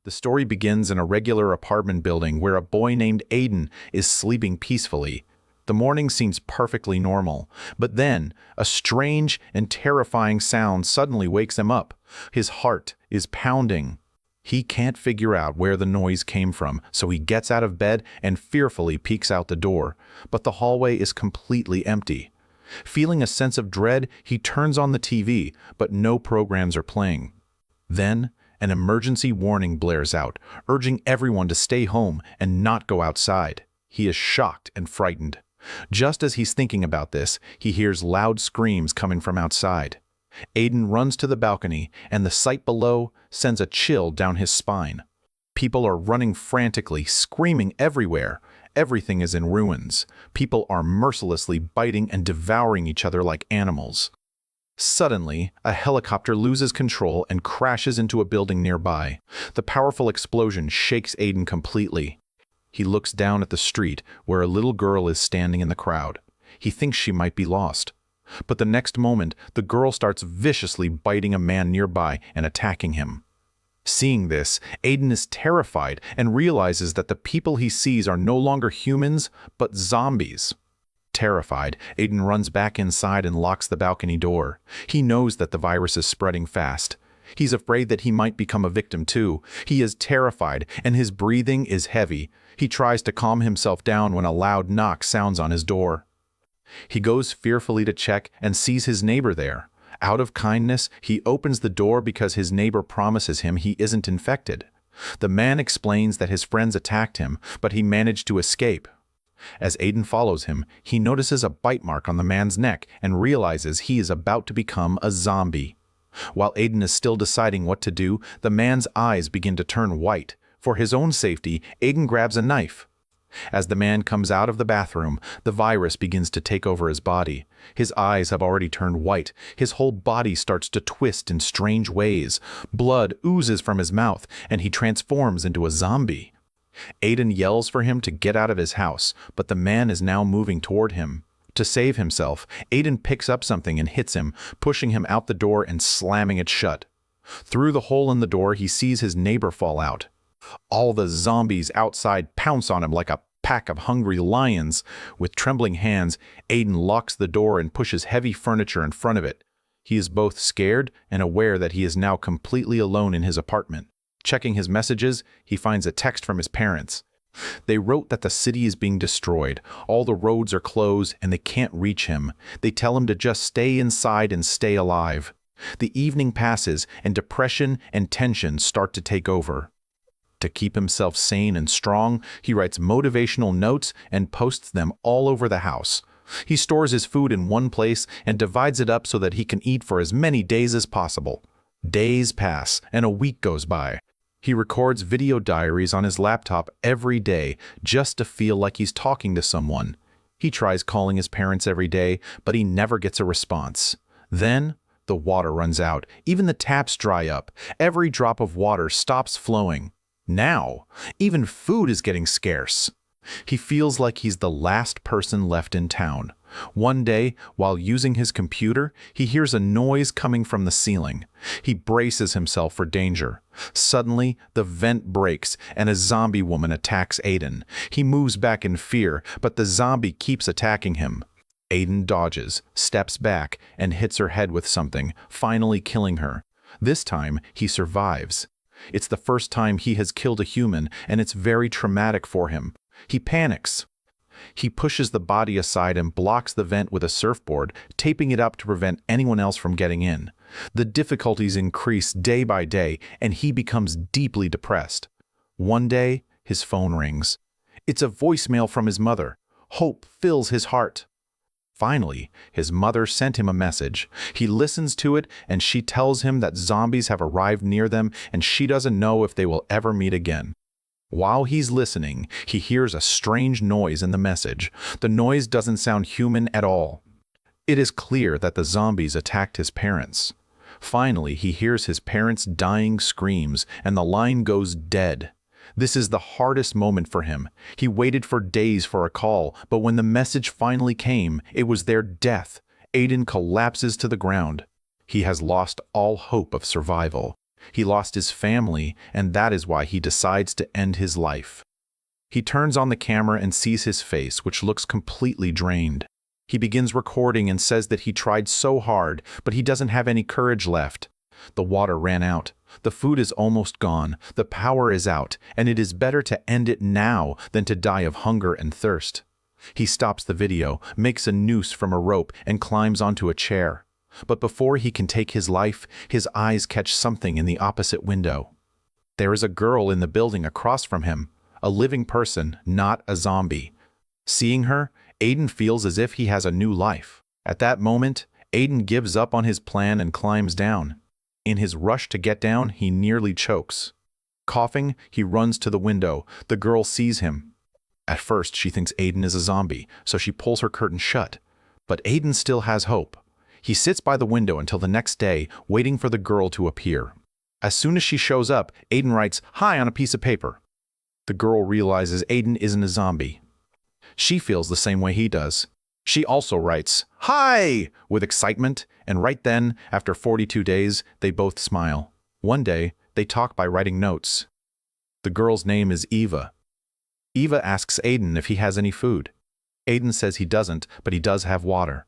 The story begins in a regular apartment building where a boy named Aiden is sleeping peacefully. The morning seems perfectly normal, but then a strange and terrifying sound suddenly wakes him up. His heart is pounding. He can't figure out where the noise came from, so he gets out of bed and fearfully peeks out the door, but the hallway is completely empty. Feeling a sense of dread, he turns on the TV, but no programs are playing. Then, an emergency warning blares out, urging everyone to stay home and not go outside. He is shocked and frightened. Just as he's thinking about this, he hears loud screams coming from outside. Aiden runs to the balcony, and the sight below sends a chill down his spine. People are running frantically, screaming everywhere. Everything is in ruins. People are mercilessly biting and devouring each other like animals. Suddenly, a helicopter loses control and crashes into a building nearby. The powerful explosion shakes Aiden completely. He looks down at the street where a little girl is standing in the crowd. He thinks she might be lost. But the next moment, the girl starts viciously biting a man nearby and attacking him. Seeing this, Aiden is terrified and realizes that the people he sees are no longer humans, but zombies. Terrified, Aiden runs back inside and locks the balcony door. He knows that the virus is spreading fast. He's afraid that he might become a victim too. He is terrified, and his breathing is heavy. He tries to calm himself down when a loud knock sounds on his door. He goes fearfully to check and sees his neighbor there. Out of kindness, he opens the door because his neighbor promises him he isn't infected. The man explains that his friends attacked him, but he managed to escape. As Aiden follows him, he notices a bite mark on the man's neck and realizes he is about to become a zombie. While Aiden is still deciding what to do, the man's eyes begin to turn white. For his own safety, Aiden grabs a knife. As the man comes out of the bathroom, the virus begins to take over his body. His eyes have already turned white. His whole body starts to twist in strange ways. Blood oozes from his mouth, and he transforms into a zombie. Aiden yells for him to get out of his house, but the man is now moving toward him. To save himself, Aiden picks up something and hits him, pushing him out the door and slamming it shut. Through the hole in the door, he sees his neighbor fall out. All the zombies outside pounce on him like a pack of hungry lions. With trembling hands, Aiden locks the door and pushes heavy furniture in front of it. He is both scared and aware that he is now completely alone in his apartment. Checking his messages, he finds a text from his parents. They wrote that the city is being destroyed, all the roads are closed, and they can't reach him. They tell him to just stay inside and stay alive. The evening passes, and depression and tension start to take over. To keep himself sane and strong, he writes motivational notes and posts them all over the house. He stores his food in one place and divides it up so that he can eat for as many days as possible. Days pass, and a week goes by. He records video diaries on his laptop every day just to feel like he's talking to someone. He tries calling his parents every day, but he never gets a response. Then, the water runs out. Even the taps dry up. Every drop of water stops flowing. Now, even food is getting scarce. He feels like he's the last person left in town. One day, while using his computer, he hears a noise coming from the ceiling. He braces himself for danger. Suddenly, the vent breaks and a zombie woman attacks Aiden. He moves back in fear, but the zombie keeps attacking him. Aiden dodges, steps back, and hits her head with something, finally killing her. This time, he survives. It's the first time he has killed a human, and it's very traumatic for him. He panics. He pushes the body aside and blocks the vent with a surfboard, taping it up to prevent anyone else from getting in. The difficulties increase day by day, and he becomes deeply depressed. One day, his phone rings. It's a voicemail from his mother. Hope fills his heart. Finally, his mother sent him a message. He listens to it, and she tells him that zombies have arrived near them, and she doesn't know if they will ever meet again. While he's listening, he hears a strange noise in the message. The noise doesn't sound human at all. It is clear that the zombies attacked his parents. Finally, he hears his parents' dying screams, and the line goes dead. This is the hardest moment for him. He waited for days for a call, but when the message finally came, it was their death. Aiden collapses to the ground. He has lost all hope of survival. He lost his family, and that is why he decides to end his life. He turns on the camera and sees his face, which looks completely drained. He begins recording and says that he tried so hard, but he doesn't have any courage left. The water ran out. The food is almost gone. The power is out, and it is better to end it now than to die of hunger and thirst. He stops the video, makes a noose from a rope, and climbs onto a chair. But before he can take his life, his eyes catch something in the opposite window. There is a girl in the building across from him, a living person, not a zombie. Seeing her, Aiden feels as if he has a new life. At that moment, Aiden gives up on his plan and climbs down. In his rush to get down, he nearly chokes. Coughing, he runs to the window. The girl sees him. At first, she thinks Aiden is a zombie, so she pulls her curtain shut. But Aiden still has hope. He sits by the window until the next day, waiting for the girl to appear. As soon as she shows up, Aiden writes "Hi" on a piece of paper. The girl realizes Aiden isn't a zombie. She feels the same way he does. She also writes "Hi" with excitement, and right then, after 42 days, they both smile. One day, they talk by writing notes. The girl's name is Eva. Eva asks Aiden if he has any food. Aiden says he doesn't, but he does have water.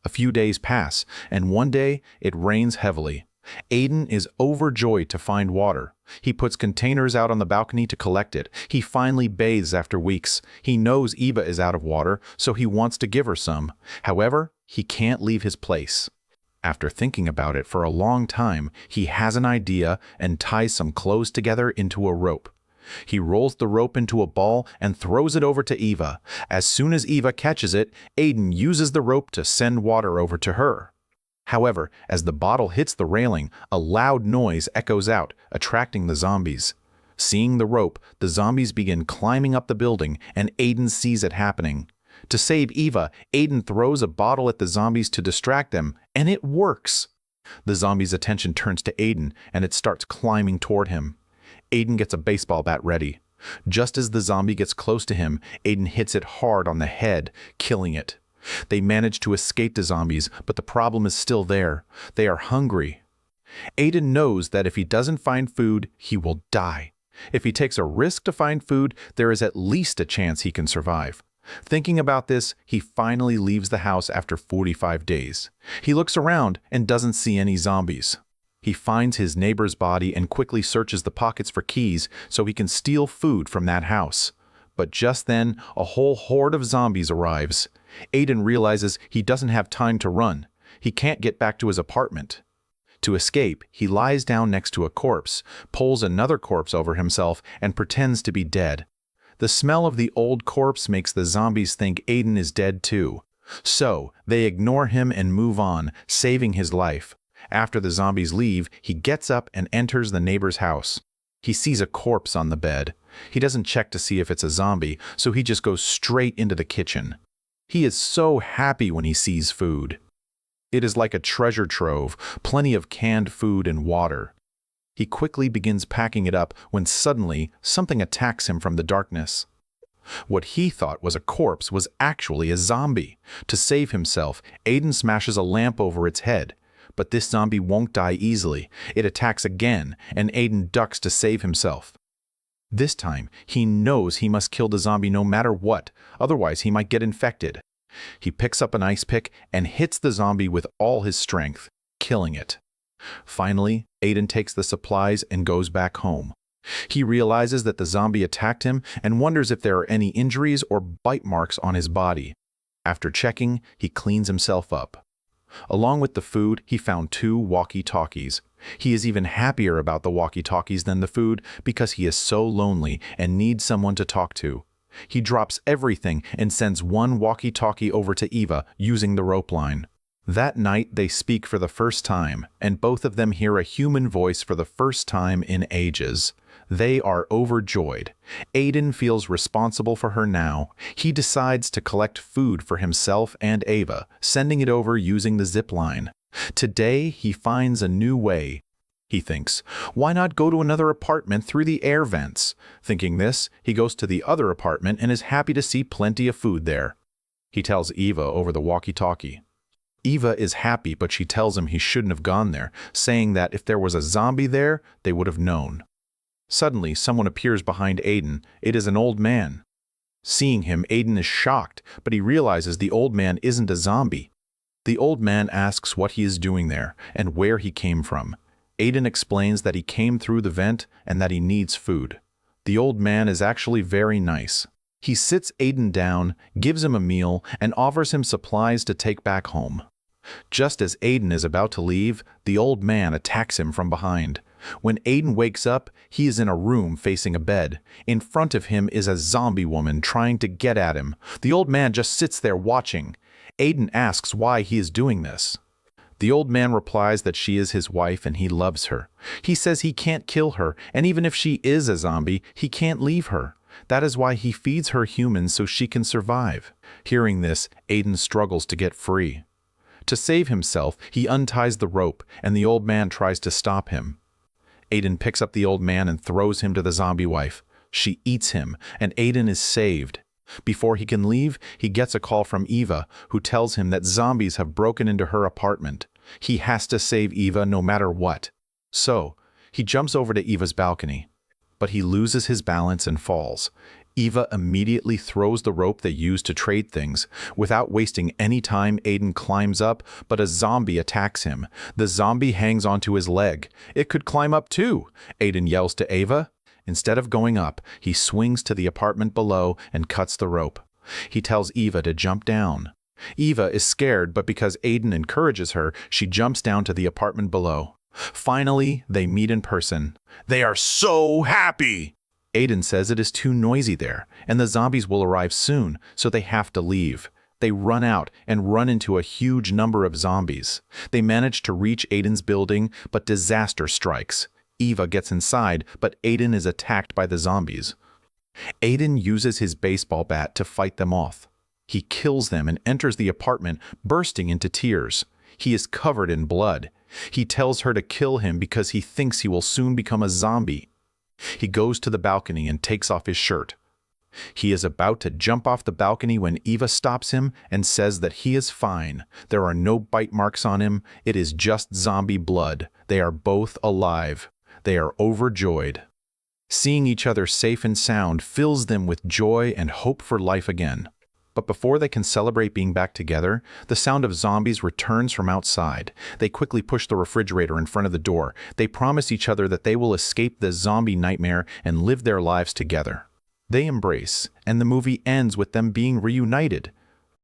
A few days pass, and one day it rains heavily. Aiden is overjoyed to find water. He puts containers out on the balcony to collect it. He finally bathes after weeks. He knows Eva is out of water, so he wants to give her some. However, he can't leave his place. After thinking about it for a long time, he has an idea and ties some clothes together into a rope. He rolls the rope into a ball and throws it over to Eva. As soon as Eva catches it, Aiden uses the rope to send water over to her. However, as the bottle hits the railing, a loud noise echoes out, attracting the zombies. Seeing the rope, the zombies begin climbing up the building, and Aiden sees it happening. To save Eva, Aiden throws a bottle at the zombies to distract them, and it works. The zombies' attention turns to Aiden, and it starts climbing toward him. Aiden gets a baseball bat ready. Just as the zombie gets close to him, Aiden hits it hard on the head, killing it. They manage to escape the zombies, but the problem is still there. They are hungry. Aiden knows that if he doesn't find food, he will die. If he takes a risk to find food, there is at least a chance he can survive. Thinking about this, he finally leaves the house after 45 days. He looks around and doesn't see any zombies. He finds his neighbor's body and quickly searches the pockets for keys so he can steal food from that house. But just then, a whole horde of zombies arrives. Aiden realizes he doesn't have time to run. He can't get back to his apartment. To escape, he lies down next to a corpse, pulls another corpse over himself, and pretends to be dead. The smell of the old corpse makes the zombies think Aiden is dead too. So, they ignore him and move on, saving his life. After the zombies leave, he gets up and enters the neighbor's house. He sees a corpse on the bed. He doesn't check to see if it's a zombie, so he just goes straight into the kitchen. He is so happy when he sees food. It is like a treasure trove, plenty of canned food and water. He quickly begins packing it up when suddenly something attacks him from the darkness. What he thought was a corpse was actually a zombie. To save himself, Aiden smashes a lamp over its head. But this zombie won't die easily. It attacks again, and Aiden ducks to save himself. This time, he knows he must kill the zombie no matter what, otherwise he might get infected. He picks up an ice pick and hits the zombie with all his strength, killing it. Finally, Aiden takes the supplies and goes back home. He realizes that the zombie attacked him and wonders if there are any injuries or bite marks on his body. After checking, he cleans himself up. Along with the food, he found 2 walkie-talkies. He is even happier about the walkie-talkies than the food because he is so lonely and needs someone to talk to. He drops everything and sends one walkie-talkie over to Eva using the rope line. That night, they speak for the first time, and both of them hear a human voice for the first time in ages. They are overjoyed. Aiden feels responsible for her now. He decides to collect food for himself and Ava, sending it over using the zip line. Today, he finds a new way. He thinks, why not go to another apartment through the air vents? Thinking this, he goes to the other apartment and is happy to see plenty of food there. He tells Eva over the walkie-talkie, Eva is happy, but she tells him he shouldn't have gone there, saying that if there was a zombie there, they would have known. Suddenly, someone appears behind Aiden. It is an old man. Seeing him, Aiden is shocked, but he realizes the old man isn't a zombie. The old man asks what he is doing there and where he came from. Aiden explains that he came through the vent and that he needs food. The old man is actually very nice. He sits Aiden down, gives him a meal, and offers him supplies to take back home. Just as Aiden is about to leave, the old man attacks him from behind. When Aiden wakes up, he is in a room facing a bed. In front of him is a zombie woman trying to get at him. The old man just sits there watching. Aiden asks why he is doing this. The old man replies that she is his wife and he loves her. He says he can't kill her, and even if she is a zombie, he can't leave her. That is why he feeds her humans so she can survive. Hearing this, Aiden struggles to get free. To save himself, he unties the rope, and the old man tries to stop him. Aiden picks up the old man and throws him to the zombie wife. She eats him, and Aiden is saved. Before he can leave, he gets a call from Eva, who tells him that zombies have broken into her apartment. He has to save Eva no matter what. So, he jumps over to Eva's balcony. But he loses his balance and falls. Eva immediately throws the rope they used to trade things. Without wasting any time, Aiden climbs up, but a zombie attacks him. The zombie hangs onto his leg. It could climb up too, Aiden yells to Eva. Instead of going up, he swings to the apartment below and cuts the rope. He tells Eva to jump down. Eva is scared, but because Aiden encourages her, she jumps down to the apartment below. Finally, they meet in person. They are so happy! Aiden says it is too noisy there, and the zombies will arrive soon, so they have to leave. They run out and run into a huge number of zombies. They manage to reach Aiden's building, but disaster strikes. Eva gets inside, but Aiden is attacked by the zombies. Aiden uses his baseball bat to fight them off. He kills them and enters the apartment, bursting into tears. He is covered in blood. He tells her to kill him because he thinks he will soon become a zombie. He goes to the balcony and takes off his shirt. He is about to jump off the balcony when Eva stops him and says that he is fine. There are no bite marks on him. It is just zombie blood. They are both alive. They are overjoyed. Seeing each other safe and sound fills them with joy and hope for life again. But before they can celebrate being back together, the sound of zombies returns from outside. They quickly push the refrigerator in front of the door. They promise each other that they will escape the zombie nightmare and live their lives together. They embrace, and the movie ends with them being reunited.